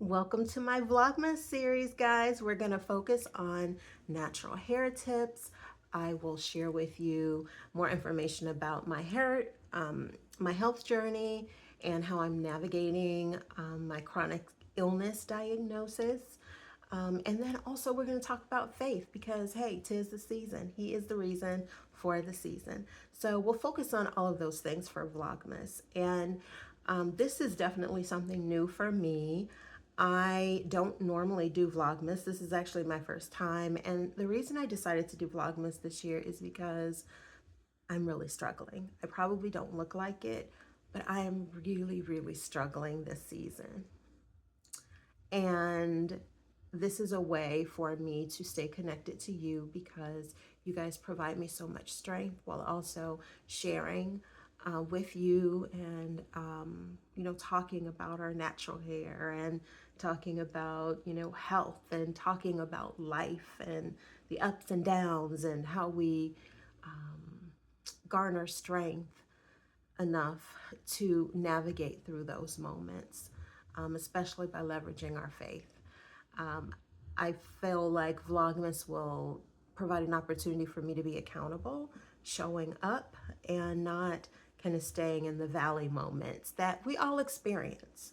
Welcome to my Vlogmas series, guys. We're going to focus on natural hair tips. I will share with you more information about my hair, my health journey, and how I'm navigating my chronic illness diagnosis. And then also we're going to talk about faith because, hey, 'tis the season. He is the reason for the season. So we'll focus on all of those things for Vlogmas. And this is definitely something new for me. I don't normally do Vlogmas. This is actually my first time. And the reason I decided to do Vlogmas this year is because I'm really struggling. I probably don't look like it, but I am really, really struggling this season. And this is a way for me to stay connected to you because you guys provide me so much strength while also sharing with you and, talking about our natural hair and talking about, health and talking about life and the ups and downs and how we garner strength enough to navigate through those moments, especially by leveraging our faith. Um, I feel like Vlogmas will provide an opportunity for me to be accountable, showing up, and not kind of staying in the valley moments that we all experience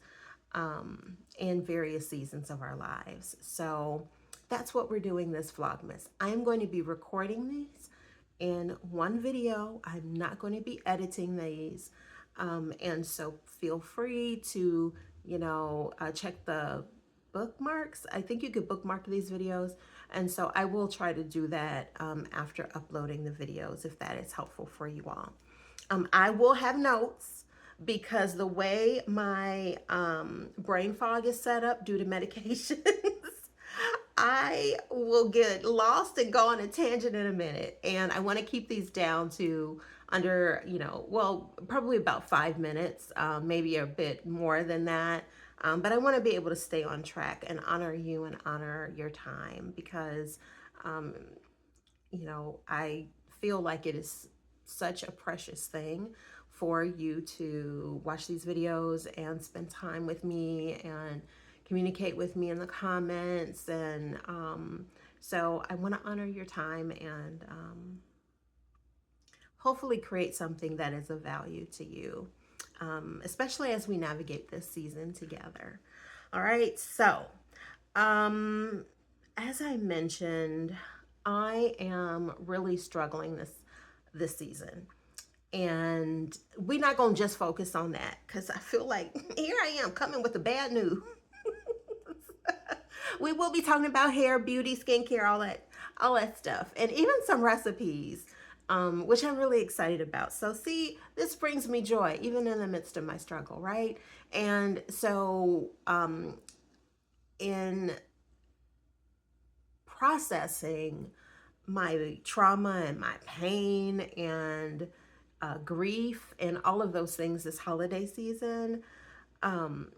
in various seasons of our lives. So that's what we're doing this Vlogmas. I'm going to be recording these in one video. I'm not going to be editing these. And so feel free to, check the bookmarks. I think you could bookmark these videos. And so I will try to do that after uploading the videos if that is helpful for you all. I will have notes because the way my brain fog is set up due to medications, I will get lost and go on a tangent in a minute. And I want to keep these down to under, probably about 5 minutes, maybe a bit more than that. But I want to be able to stay on track and honor you and honor your time because, um, I feel like it is such a precious thing for you to watch these videos and spend time with me and communicate with me in the comments. And so I want to honor your time and hopefully create something that is of value to you, especially as we navigate this season together. All right, so um, as I mentioned, I am really struggling this season. And we're not going to just focus on that because I feel like here I am coming with the bad news. We will be talking about hair, beauty, skincare, all that stuff, and even some recipes, which I'm really excited about. So, see, this brings me joy even in the midst of my struggle, right? And so, in processing my trauma and my pain and grief and all of those things this holiday season, um,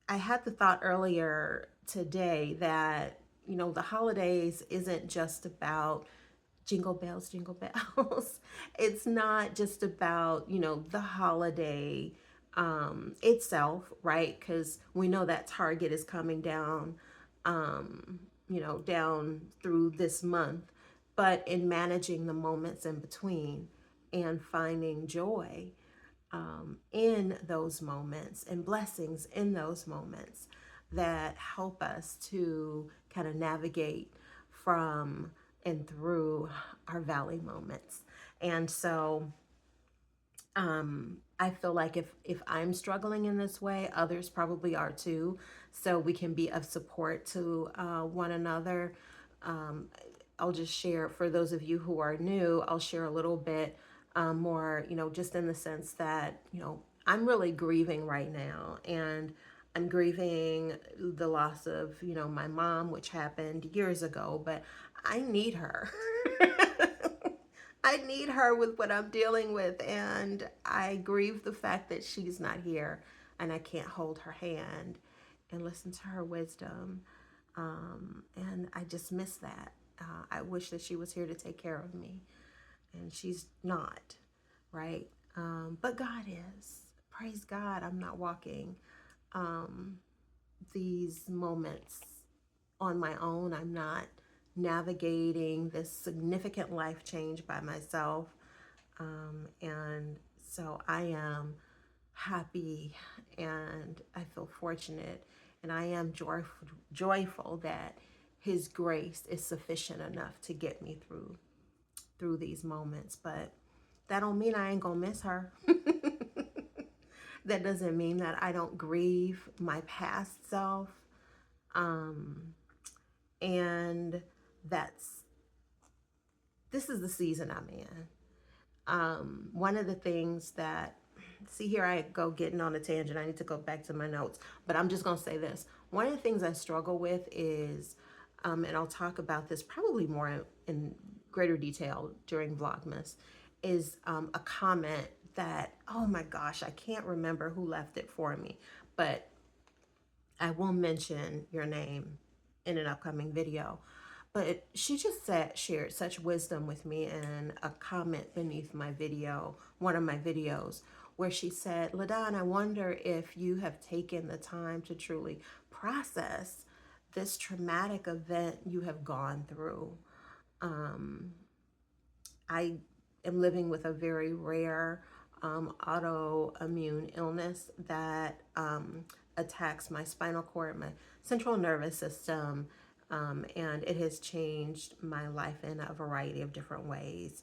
I had the thought earlier today that, the holidays isn't just about jingle bells, jingle bells. It's not just about, the holiday itself, right? Because we know that Target is coming down, down through this month, but in managing the moments in between and finding joy in those moments and blessings in those moments that help us to kind of navigate from and through our valley moments. And so I feel like if I'm struggling in this way, others probably are too. So we can be of support to one another. Um, I'll just share for those of you who are new. I'll share a little bit more, just in the sense that I'm really grieving right now, and I'm grieving the loss of my mom, which happened years ago. But I need her. I need her with what I'm dealing with, and I grieve the fact that she's not here and I can't hold her hand and listen to her wisdom. And I just miss that. I wish that she was here to take care of me, and she's not, right? But God is. Praise God, I'm not walking these moments on my own. I'm not navigating this significant life change by myself. And so I am happy and I feel fortunate and I am joyful that his grace is sufficient enough to get me through these moments. But that don't mean I ain't gonna miss her. That doesn't mean that I don't grieve my past self. Um, and that's this is the season I'm in. One of the things that, see, here I go getting on a tangent. I need to go back to my notes, but I'm just going to say this. One of the things I struggle with is, and I'll talk about this probably more in greater detail during Vlogmas, is a comment that, oh my gosh, I can't remember who left it for me, but I will mention your name in an upcoming video. But she just shared such wisdom with me in a comment beneath my video, one of my videos, where she said, LaDon, I wonder if you have taken the time to truly process this traumatic event you have gone through. I am living with a very rare autoimmune illness that attacks my spinal cord, my central nervous system, and it has changed my life in a variety of different ways.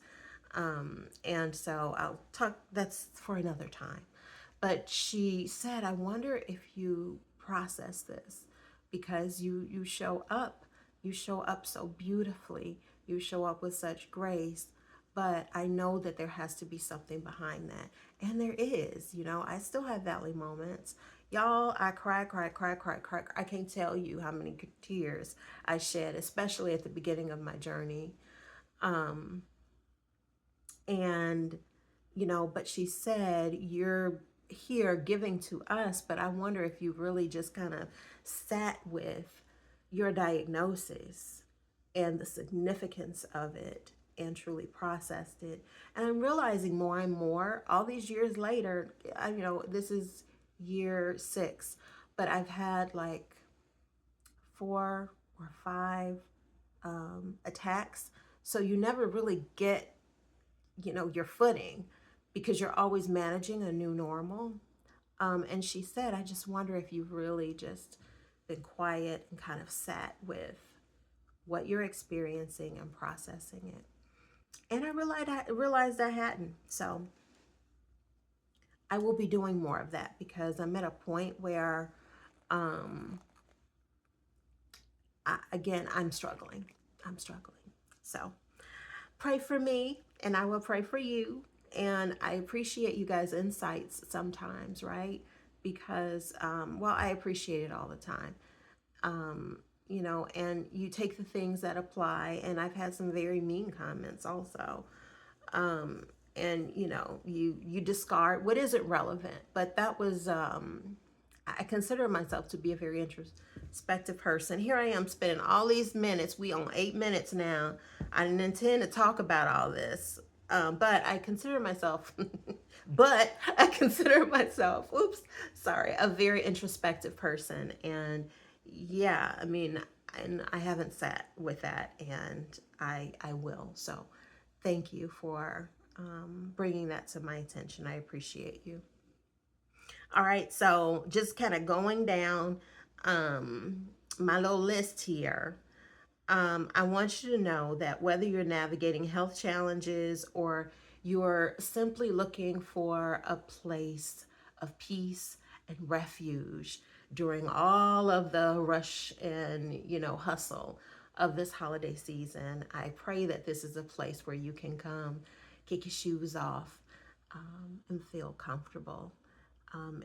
And so I'll talk, that's for another time. But she said, I wonder if you process this because you show up so beautifully, you show up with such grace, but I know that there has to be something behind that. And there is, I still have valley moments. Y'all, I cry. I can't tell you how many tears I shed, especially at the beginning of my journey. And, but she said, you're here giving to us, but I wonder if you really just kind of sat with your diagnosis and the significance of it and truly processed it. And I'm realizing more and more all these years later, this is year 6, but I've had like 4 or 5 attacks. So you never really get, your footing because you're always managing a new normal. And she said, I just wonder if you've really just been quiet and kind of sat with what you're experiencing and processing it. And I realized I hadn't. So I will be doing more of that because I'm at a point where, I'm struggling. So pray for me and I will pray for you. And I appreciate you guys' insights sometimes, right? Because, I appreciate it all the time. And you take the things that apply. And I've had some very mean comments also. And you discard what isn't relevant. But that was, I consider myself to be a very introspective person. Here I am spending all these minutes. We on 8 minutes now. I didn't intend to talk about all this. But I consider myself, a very introspective person. And yeah, and I haven't sat with that, and I will. So thank you for bringing that to my attention. I appreciate you. All right, so just kind of going down my little list here. I want you to know that whether you're navigating health challenges or you're simply looking for a place of peace and refuge during all of the rush and, hustle of this holiday season, I pray that this is a place where you can come, kick your shoes off, and feel comfortable.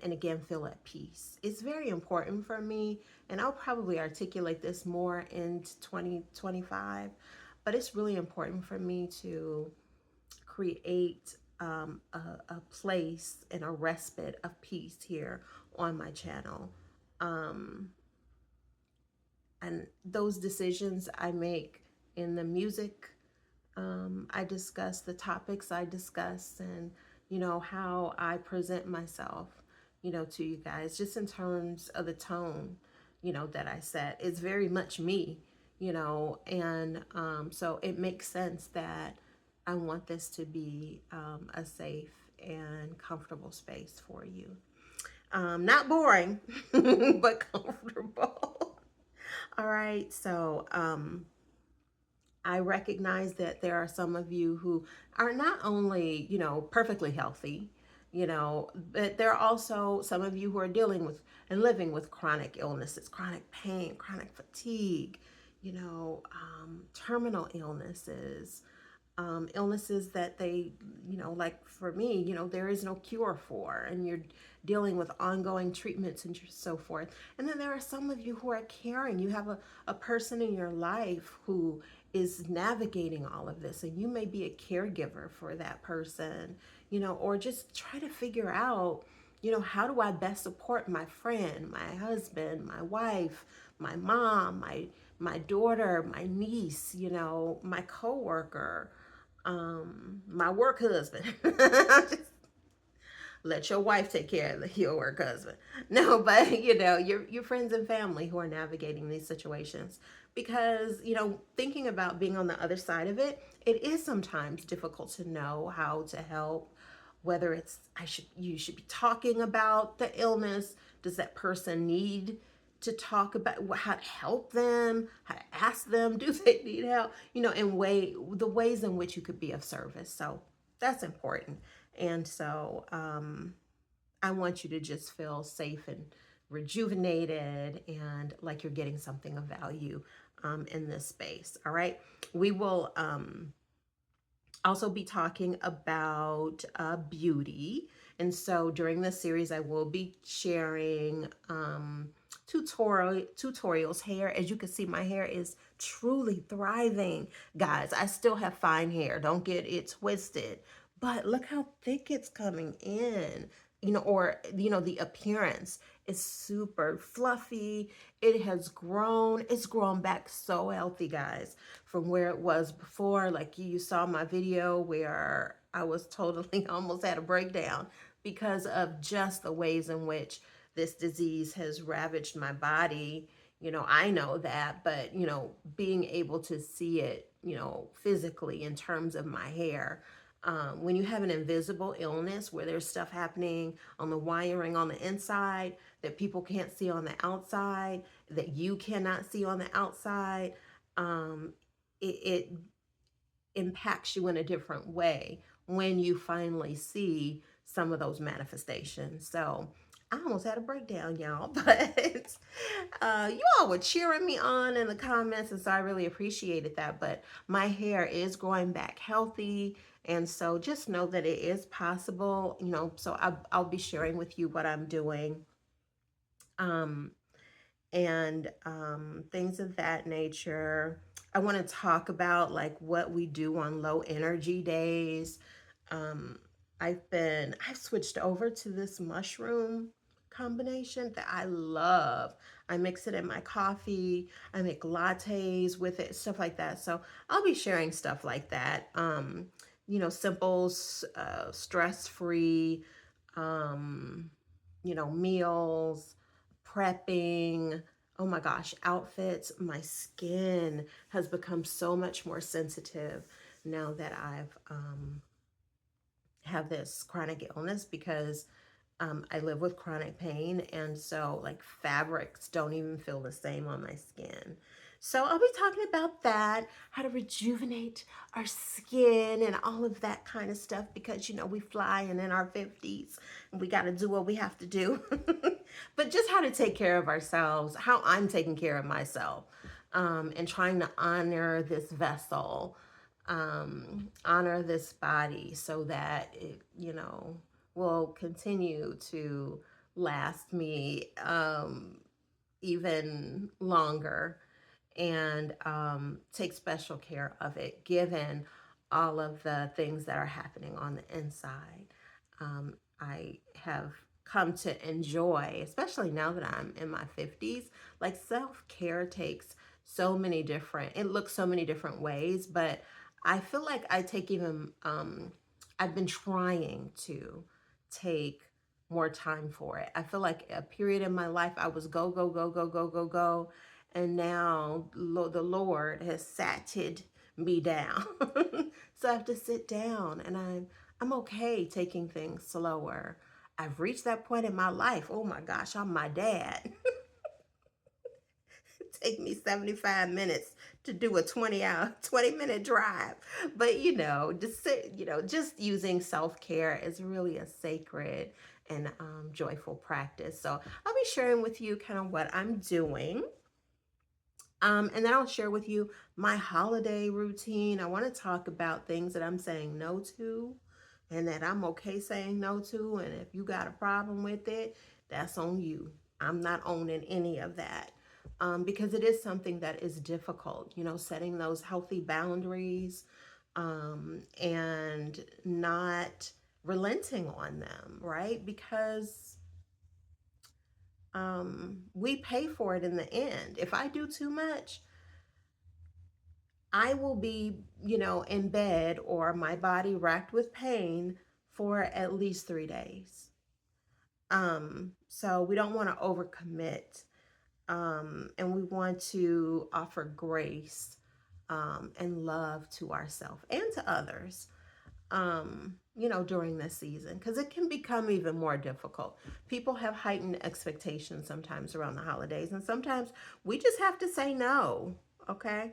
And again, feel at peace. It's very important for me, and I'll probably articulate this more in 2025, but it's really important for me to create a place and a respite of peace here on my channel. And those decisions I make in the music, I discuss the topics I discuss, and how I present myself, to you guys, just in terms of the tone, that I said. It's very much me, and so it makes sense that I want this to be a safe and comfortable space for you. Not boring, but comfortable. All right, so I recognize that there are some of you who are not only, perfectly healthy, but there are also some of you who are dealing with and living with chronic illnesses, chronic pain, chronic fatigue, terminal illnesses, illnesses that they, like for me, there is no cure for, and you're dealing with ongoing treatments and so forth. And then there are some of you who are caring. You have a person in your life who is navigating all of this, and you may be a caregiver for that person, or just try to figure out, how do I best support my friend, my husband, my wife, my mom, my daughter, my niece, my coworker, my work husband. Let your wife take care of your work husband. No, but your friends and family who are navigating these situations. Because, thinking about being on the other side of it, it is sometimes difficult to know how to help, whether it's you should be talking about the illness. Does that person need to talk about how to help them, how to ask them, do they need help, and the ways in which you could be of service. So that's important. And so I want you to just feel safe and rejuvenated and like you're getting something of value in this space. All right. We will also be talking about beauty. And so during this series, I will be sharing tutorials. Hair, as you can see, my hair is truly thriving, guys. I still have fine hair, don't get it twisted, but look how thick it's coming in, or the appearance is super fluffy. It's grown back so healthy, guys, from where it was before. Like you saw my video where I was totally almost had a breakdown because of just the ways in which this disease has ravaged my body. I know that, but being able to see it, physically in terms of my hair. When you have an invisible illness where there's stuff happening on the wiring on the inside that people can't see on the outside, that you cannot see on the outside, um, it impacts you in a different way when you finally see some of those manifestations. So I almost had a breakdown, y'all, but you all were cheering me on in the comments, and so I really appreciated that. But my hair is growing back healthy, and so just know that it is possible, so I'll be sharing with you what I'm doing. Um, and things of that nature. I want to talk about like what we do on low energy days. Um, I've switched over to this mushroom combination that I love. I mix it in my coffee. I make lattes with it, stuff like that. So I'll be sharing stuff like that. Simple, stress-free, um, meals, prepping, oh my gosh, outfits. My skin has become so much more sensitive now that I've have this chronic illness, because I live with chronic pain, and so like fabrics don't even feel the same on my skin. So I'll be talking about that, how to rejuvenate our skin and all of that kind of stuff, because we fly and in our 50s and we got to do what we have to do. But just how to take care of ourselves, how I'm taking care of myself, and trying to honor this vessel, honor this body, so that it, will continue to last me even longer, and take special care of it, given all of the things that are happening on the inside. I have come to enjoy, especially now that I'm in my 50s, like self-care takes it looks so many different ways, but I feel like I take even, I've been trying to take more time for it. I feel like a period in my life I was go, go, go, go, go, go, go. And now the Lord has satted me down. So I have to sit down, and I'm okay taking things slower. I've reached that point in my life. Oh my gosh, I'm my dad. Take me 75 minutes to do a 20-minute drive. But just using self-care is really a sacred and joyful practice. So I'll be sharing with you kind of what I'm doing. And then I'll share with you my holiday routine. I want to talk about things that I'm saying no to and that I'm okay saying no to. And if you got a problem with it, that's on you. I'm not owning any of that, because it is something that is difficult, setting those healthy boundaries, and not relenting on them, right? Because we pay for it in the end. If I do too much, I will be, in bed or my body racked with pain for at least 3 days. So we don't want to overcommit, and we want to offer grace, and love to ourselves and to others, during this season, because it can become even more difficult. People have heightened expectations sometimes around the holidays, and sometimes we just have to say no, okay?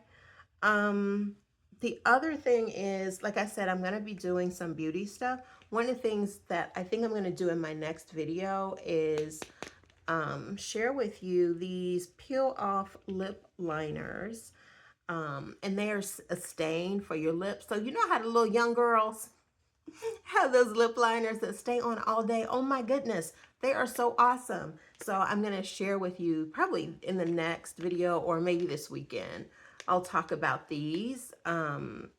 Um, the other thing is, like I said, I'm going to be doing some beauty stuff. One of the things that I think I'm going to do in my next video is share with you these peel off lip liners. And they're a stain for your lips. So you know how the little young girls have those lip liners that stay on all day? Oh my goodness, they are so awesome. So I'm going to share with you probably in the next video or maybe this weekend. I'll talk about these. And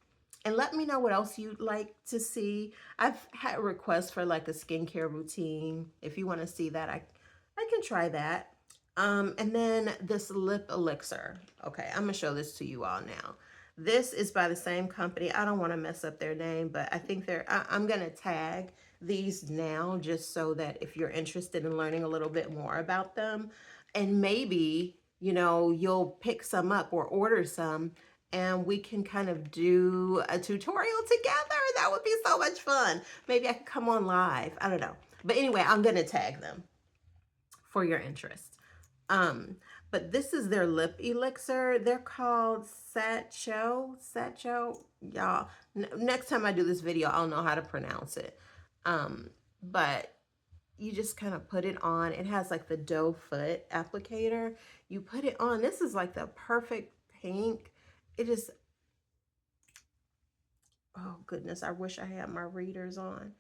let me know what else you'd like to see. I've had requests for like a skincare routine. If you want to see that, I can try that. And then this lip elixir. Okay, I'm gonna show this to you all now. This is by the same company. I don't want to mess up their name, but I think I'm gonna tag these now just so that if you're interested in learning a little bit more about them, and maybe, you'll pick some up or order some, and we can kind of do a tutorial together. That would be so much fun. Maybe I could come on live. I don't know. But anyway, I'm gonna tag them for your interest. But this is their lip elixir. They're called Satcho. Y'all, next time I do this video, I'll know how to pronounce it. But you just kind of put it on. It has like the doe foot applicator. You put it on. This is like the perfect pink. It is, oh goodness, I wish I had my readers on.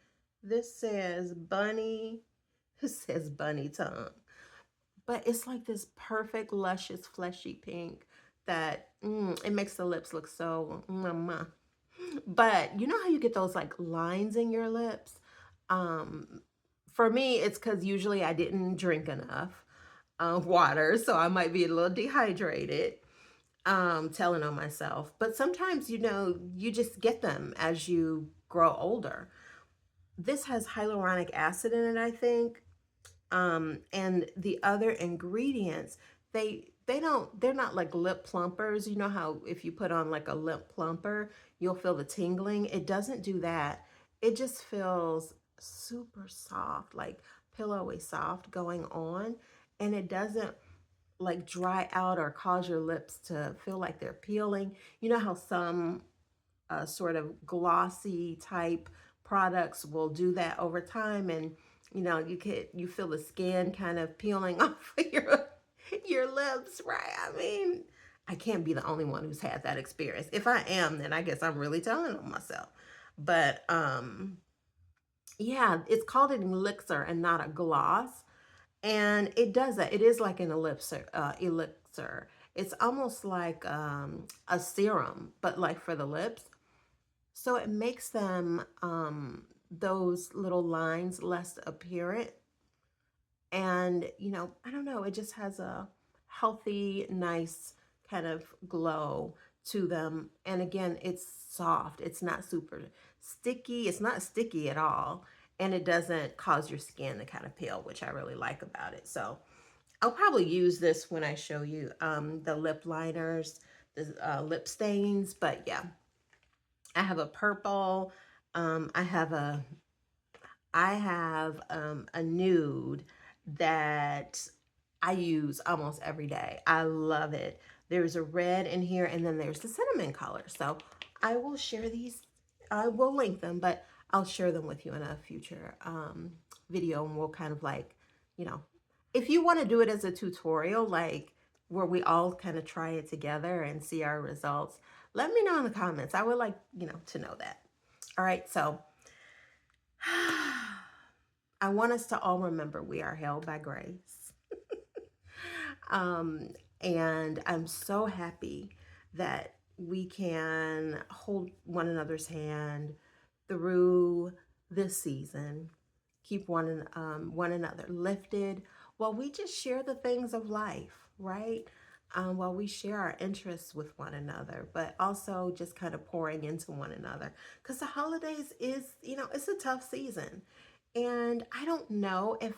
This says bunny. It says bunny tongue. But it's like this perfect, luscious, fleshy pink that it makes the lips look so But you know how you get those like lines in your lips? For me, it's because usually I didn't drink enough water, so I might be a little dehydrated, telling on myself. But sometimes, you just get them as you grow older. This has hyaluronic acid in it, I think. And the other ingredients, they're not like lip plumpers. You know how if you put on like a lip plumper, you'll feel the tingling. It doesn't do that. It just feels super soft, like pillowy soft going on. And it doesn't like dry out or cause your lips to feel like they're peeling. You know how some sort of glossy type products will do that over time, and you feel the skin kind of peeling off of your lips, right? I mean, I can't be the only one who's had that experience. If I am, then I guess I'm really telling on myself. But yeah, it's called an elixir and not a gloss, and it does that. It is like an elixir. It's almost like a serum, but like for the lips. So it makes them, those little lines less apparent. And, I don't know, it just has a healthy, nice kind of glow to them. And again, it's soft. It's not super sticky. It's not sticky at all. and it doesn't cause your skin to kind of peel, which I really like about it. So I'll probably use this when I show you the lip liners, the lip stains. But yeah, I have a purple. Um, I have a a nude that I use almost every day. I love it. There's a red in here, and then there's the cinnamon color. So I will share these. I will link them, but I'll share them with you in a future video, and we'll kind of like, you know, if you want to do it as a tutorial, like where we all kind of try it together and see our results, let me know in the comments. I would like, to know that. All right, so I want us to all remember we are held by grace. um, and I'm so happy that we can hold one another's hand through this season, keep one another lifted while we just share the things of life, right? While we share our interests with one another, but also just kind of pouring into one another. Because the holidays is, it's a tough season. And I don't know if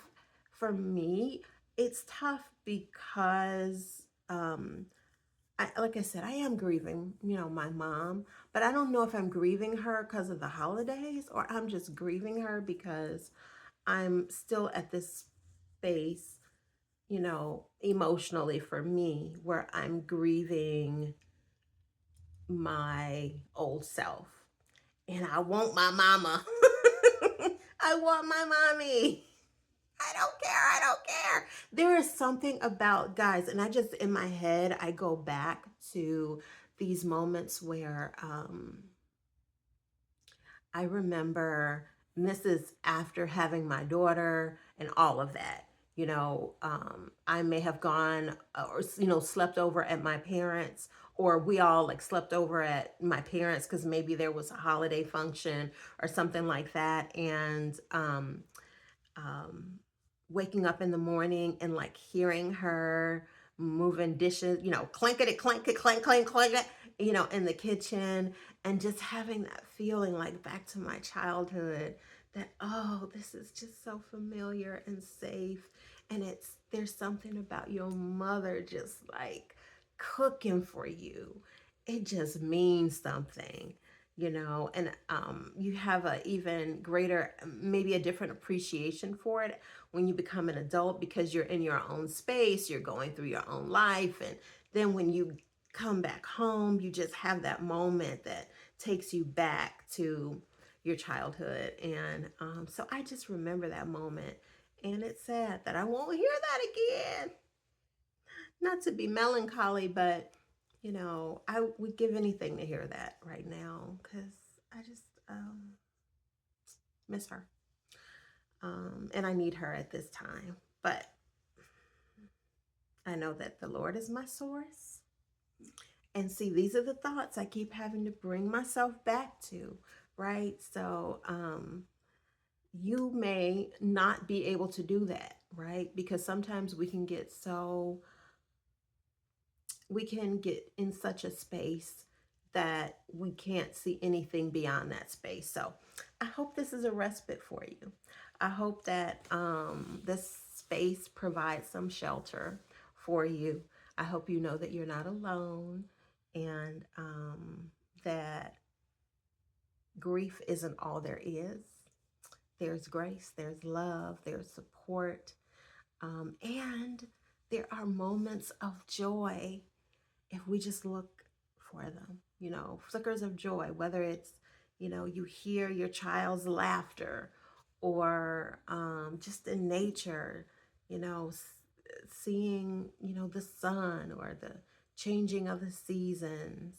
for me, it's tough because, like I said, I am grieving, my mom, but I don't know if I'm grieving her because of the holidays or I'm just grieving her because I'm still at this space, emotionally for me, where I'm grieving my old self. And I want my mama. I want my mommy. I don't care. I don't care. There is something about, guys, and I just, in my head, I go back to these moments where I remember, and this is after having my daughter and all of that. I may have gone or, slept over at my parents', or we all like slept over at my parents' because maybe there was a holiday function or something like that. And um, waking up in the morning and like hearing her moving dishes, clankety clank, clank, clank, clank, in the kitchen, and just having that feeling like back to my childhood that, oh, this is just so familiar and safe. And there's something about your mother just like cooking for you. It just means something. And you have a even greater, maybe a different appreciation for it when you become an adult because you're in your own space, you're going through your own life. And then when you come back home, you just have that moment that takes you back to your childhood. And so I just remember that moment. And it's sad that I won't hear that again. Not to be melancholy, but I would give anything to hear that right now because I just miss her. And I need her at this time. But I know that the Lord is my source. And see, these are the thoughts I keep having to bring myself back to, right? So you may not be able to do that, right? Because sometimes we can get in such a space that we can't see anything beyond that space. So I hope this is a respite for you. I hope that this space provides some shelter for you. I hope you know that you're not alone, and that grief isn't all there is. There's grace, there's love, there's support, and there are moments of joy if we just look for them, flickers of joy, whether it's, you hear your child's laughter or just in nature, seeing, the sun or the changing of the seasons,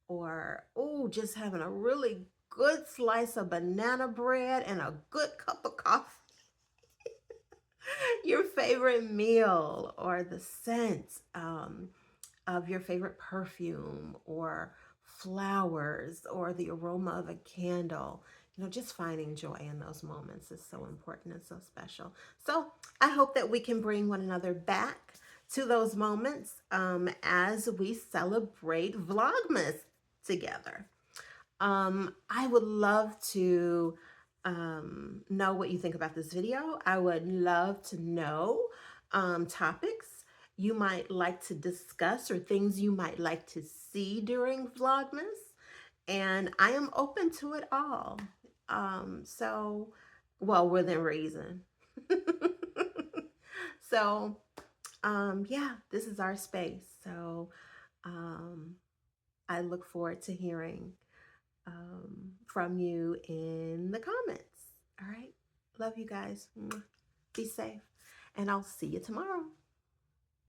or, oh, just having a really good slice of banana bread and a good cup of coffee. Your favorite meal or the scent of your favorite perfume or flowers or the aroma of a candle. Just finding joy in those moments is so important and so special. So I hope that we can bring one another back to those moments as we celebrate Vlogmas together. I would love to know what you think about this video. I would love to know topics you might like to discuss or things you might like to see during Vlogmas. And I am open to it all. So, well, within reason. So, yeah, this is our space. So, um, I look forward to hearing from you in the comments. All right. Love you guys. Mwah. Be safe. And I'll see you tomorrow.